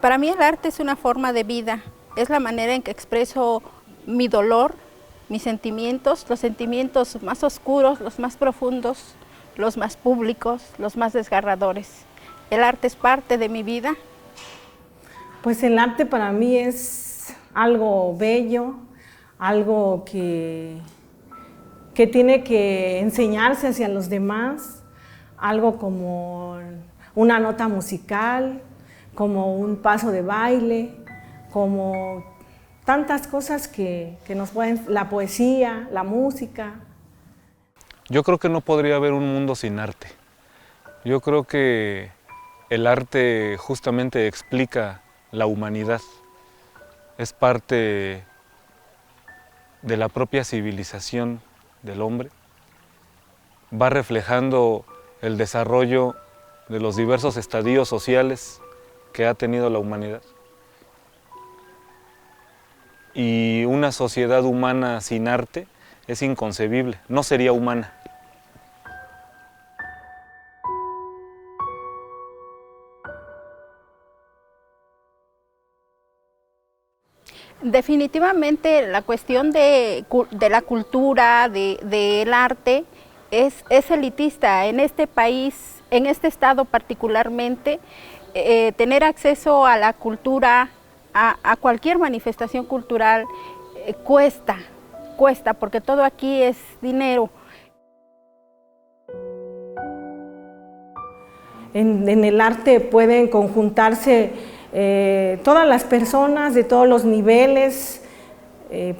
Para mí el arte es una forma de vida, es la manera en que expreso mi dolor, mis sentimientos, los sentimientos más oscuros, los más profundos, los más públicos, los más desgarradores. El arte es parte de mi vida. Pues el arte para mí es algo bello, algo que tiene que enseñarse hacia los demás, algo como una nota musical, como un paso de baile, como tantas cosas que nos pueden, la poesía, la música. Yo creo que no podría haber un mundo sin arte. Yo creo que el arte justamente explica la humanidad, es parte de la propia civilización del hombre, va reflejando el desarrollo de los diversos estadios sociales que ha tenido la humanidad. Y una sociedad humana sin arte es inconcebible, no sería humana. Definitivamente la cuestión de la cultura, del arte, es elitista. En este país, en este estado particularmente, tener acceso a la cultura, a cualquier manifestación cultural, cuesta, porque todo aquí es dinero. En el arte pueden conjuntarse todas las personas de todos los niveles,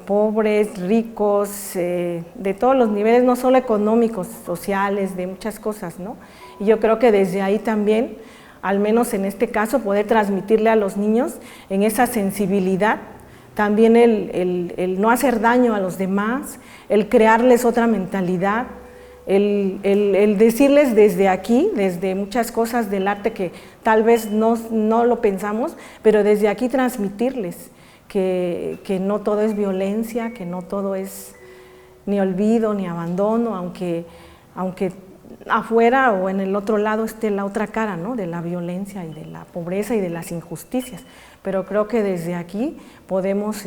pobres, ricos, de todos los niveles, no solo económicos, sociales, de muchas cosas, ¿no? Y yo creo que desde ahí también, al menos en este caso, poder transmitirle a los niños en esa sensibilidad, también el no hacer daño a los demás, el crearles otra mentalidad, el decirles desde aquí, desde muchas cosas del arte que tal vez no lo pensamos, pero desde aquí transmitirles que no todo es violencia, que no todo es ni olvido ni abandono, aunque afuera o en el otro lado esté la otra cara, ¿no?, de la violencia y de la pobreza y de las injusticias. Pero creo que desde aquí podemos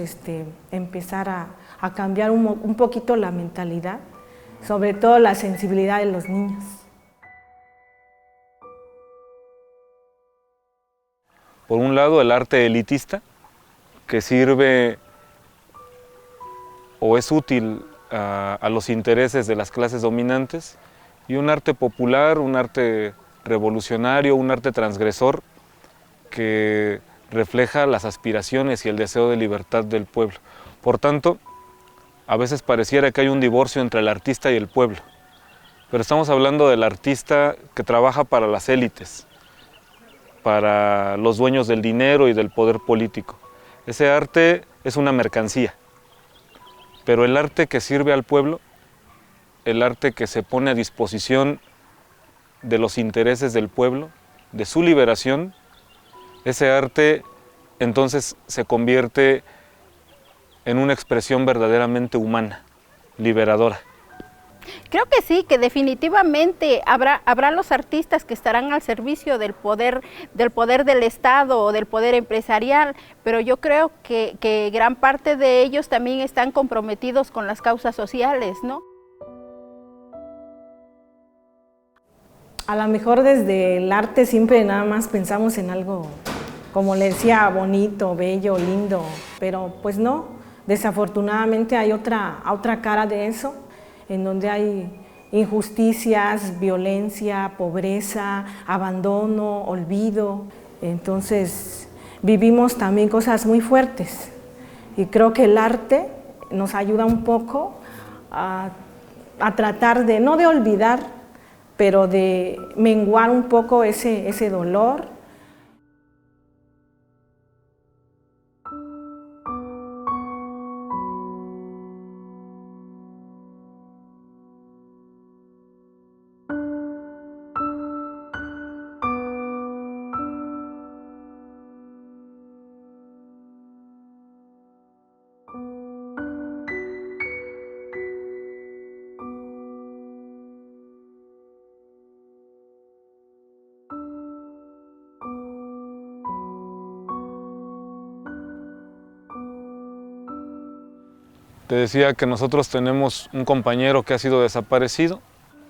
empezar a cambiar un poquito la mentalidad, sobre todo la sensibilidad de los niños. Por un lado, el arte elitista, que sirve o es útil a los intereses de las clases dominantes, y un arte popular, un arte revolucionario, un arte transgresor, que refleja las aspiraciones y el deseo de libertad del pueblo. Por tanto, a veces pareciera que hay un divorcio entre el artista y el pueblo, pero estamos hablando del artista que trabaja para las élites, para los dueños del dinero y del poder político. Ese arte es una mercancía, pero el arte que sirve al pueblo, el arte que se pone a disposición de los intereses del pueblo, de su liberación, ese arte entonces se convierte en una expresión verdaderamente humana, liberadora. Creo que sí, que definitivamente habrá los artistas que estarán al servicio del poder del Estado o del poder empresarial, pero yo creo que gran parte de ellos también están comprometidos con las causas sociales, ¿no? A lo mejor desde el arte siempre nada más pensamos en algo, como le decía, bonito, bello, lindo, pero pues no, desafortunadamente hay otra cara de eso, en donde hay injusticias, violencia, pobreza, abandono, olvido. Entonces vivimos también cosas muy fuertes y creo que el arte nos ayuda un poco a tratar de, no de olvidar, pero de menguar un poco ese dolor. Te decía que nosotros tenemos un compañero que ha sido desaparecido.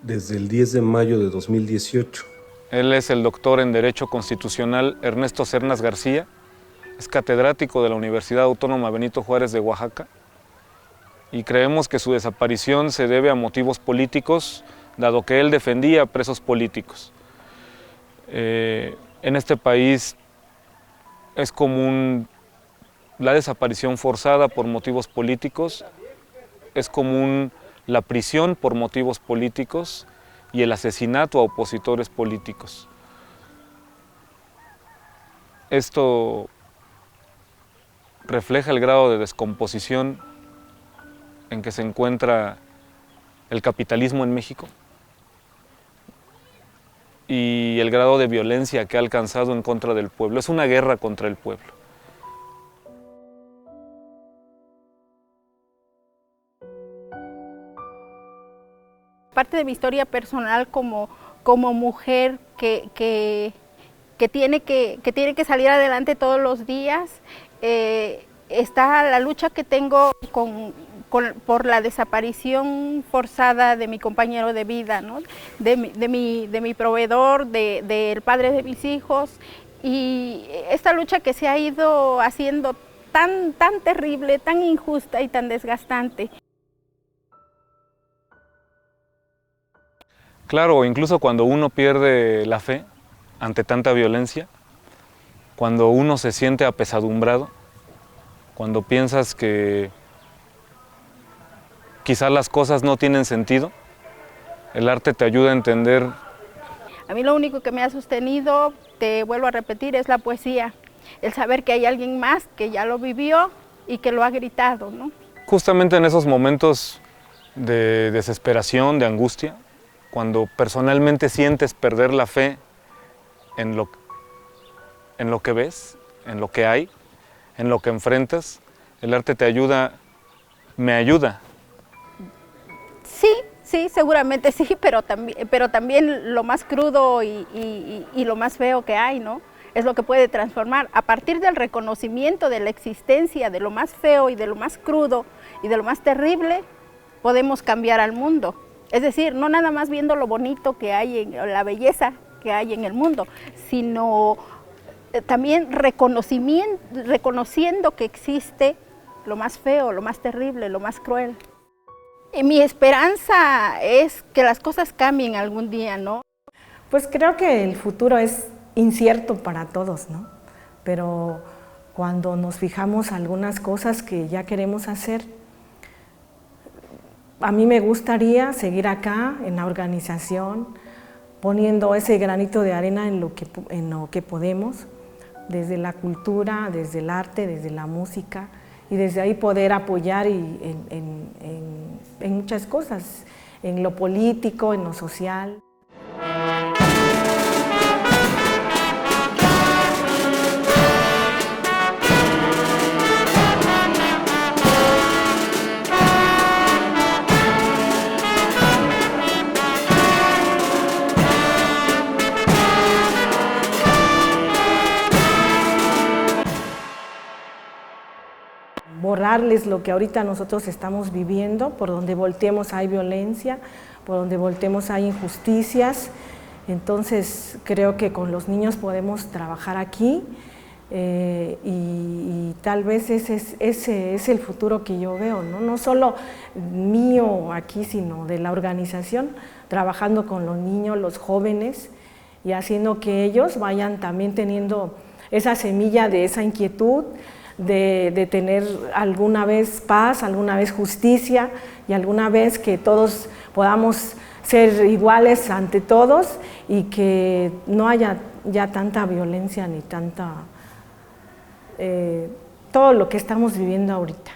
Desde el 10 de mayo de 2018. Él es el doctor en Derecho Constitucional Ernesto Cernas García, es catedrático de la Universidad Autónoma Benito Juárez de Oaxaca y creemos que su desaparición se debe a motivos políticos, dado que él defendía presos políticos. En este país es común la desaparición forzada por motivos políticos, es común la prisión por motivos políticos y el asesinato a opositores políticos. Esto refleja el grado de descomposición en que se encuentra el capitalismo en México y el grado de violencia que ha alcanzado en contra del pueblo. Es una guerra contra el pueblo. Parte de mi historia personal como mujer que tiene que salir adelante todos los días, está la lucha que tengo por la desaparición forzada de mi compañero de vida, ¿no? de mi proveedor, del padre de mis hijos, y esta lucha que se ha ido haciendo tan terrible, tan injusta y tan desgastante. Claro, incluso cuando uno pierde la fe ante tanta violencia, cuando uno se siente apesadumbrado, cuando piensas que quizás las cosas no tienen sentido, el arte te ayuda a entender. A mí lo único que me ha sostenido, te vuelvo a repetir, es la poesía. El saber que hay alguien más que ya lo vivió y que lo ha gritado, ¿no? Justamente en esos momentos de desesperación, de angustia, cuando personalmente sientes perder la fe en lo que ves, en lo que hay, en lo que enfrentas, el arte te ayuda, me ayuda. Sí, seguramente sí, pero también lo más crudo y lo más feo que hay, ¿no? Es lo que puede transformar. A partir del reconocimiento de la existencia de lo más feo y de lo más crudo y de lo más terrible, podemos cambiar al mundo. Es decir, no nada más viendo lo bonito que hay, la belleza que hay en el mundo, sino también reconociendo que existe lo más feo, lo más terrible, lo más cruel. Y mi esperanza es que las cosas cambien algún día, ¿no? Pues creo que el futuro es incierto para todos, ¿no? Pero cuando nos fijamos algunas cosas que ya queremos hacer, a mí me gustaría seguir acá en la organización, poniendo ese granito de arena en lo que podemos, desde la cultura, desde el arte, desde la música, y desde ahí poder apoyar en muchas cosas, en lo político, en lo social. Borrarles lo que ahorita nosotros estamos viviendo, por donde volteemos hay violencia, por donde volteemos hay injusticias. Entonces creo que con los niños podemos trabajar aquí y tal vez ese es el futuro que yo veo, ¿no? No solo mío aquí, sino de la organización, trabajando con los niños, los jóvenes, y haciendo que ellos vayan también teniendo esa semilla de esa inquietud, de tener alguna vez paz, alguna vez justicia y alguna vez que todos podamos ser iguales ante todos y que no haya ya tanta violencia ni tanta todo lo que estamos viviendo ahorita.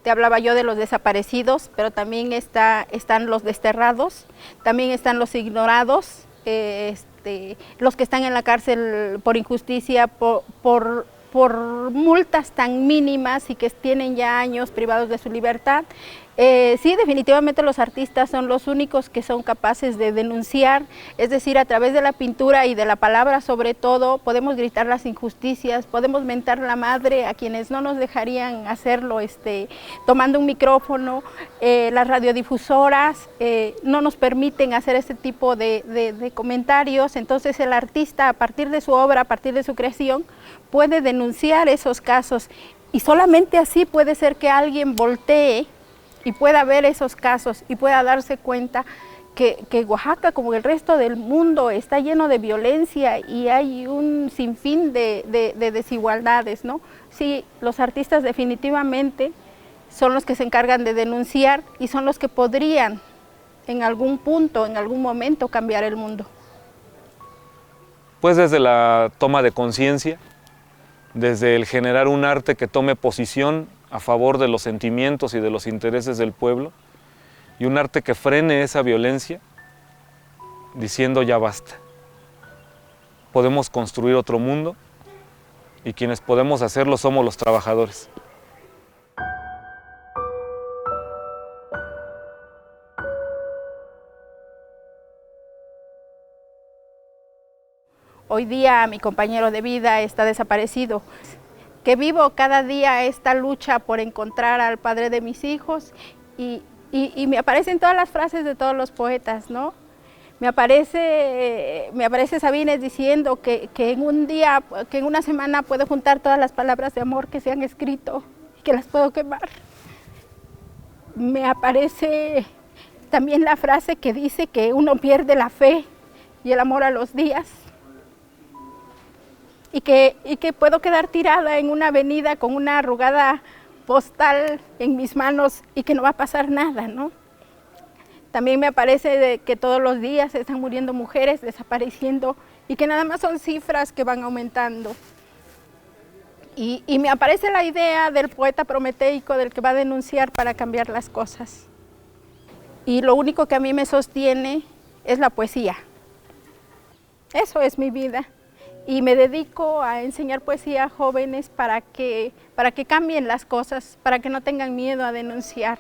Te hablaba yo de los desaparecidos, pero también están los desterrados, también están los ignorados, los que están en la cárcel por injusticia, por multas tan mínimas y que tienen ya años privados de su libertad, Sí, definitivamente los artistas son los únicos que son capaces de denunciar, es decir, a través de la pintura y de la palabra sobre todo, podemos gritar las injusticias, podemos mentar la madre a quienes no nos dejarían hacerlo tomando un micrófono, las radiodifusoras no nos permiten hacer este tipo de comentarios, entonces el artista a partir de su obra, a partir de su creación, puede denunciar esos casos y solamente así puede ser que alguien voltee y pueda ver esos casos y pueda darse cuenta que Oaxaca, como el resto del mundo, está lleno de violencia y hay un sinfín de desigualdades, ¿no? Sí, los artistas definitivamente son los que se encargan de denunciar y son los que podrían en algún punto, en algún momento, cambiar el mundo. Pues desde la toma de conciencia, desde el generar un arte que tome posición a favor de los sentimientos y de los intereses del pueblo, y un arte que frene esa violencia, diciendo ya basta. Podemos construir otro mundo, y quienes podemos hacerlo somos los trabajadores. Hoy día mi compañero de vida está desaparecido. Que vivo cada día esta lucha por encontrar al padre de mis hijos y me aparecen todas las frases de todos los poetas, ¿no? Me aparece Sabines diciendo que en un día, que en una semana puedo juntar todas las palabras de amor que se han escrito y que las puedo quemar. Me aparece también la frase que dice que uno pierde la fe y el amor a los días. Y que puedo quedar tirada en una avenida con una arrugada postal en mis manos y que no va a pasar nada, ¿no? También me aparece que todos los días se están muriendo mujeres, desapareciendo, y que nada más son cifras que van aumentando. Y me aparece la idea del poeta prometeico, del que va a denunciar para cambiar las cosas. Y lo único que a mí me sostiene es la poesía. Eso es mi vida. Y me dedico a enseñar poesía a jóvenes para que cambien las cosas, para que no tengan miedo a denunciar.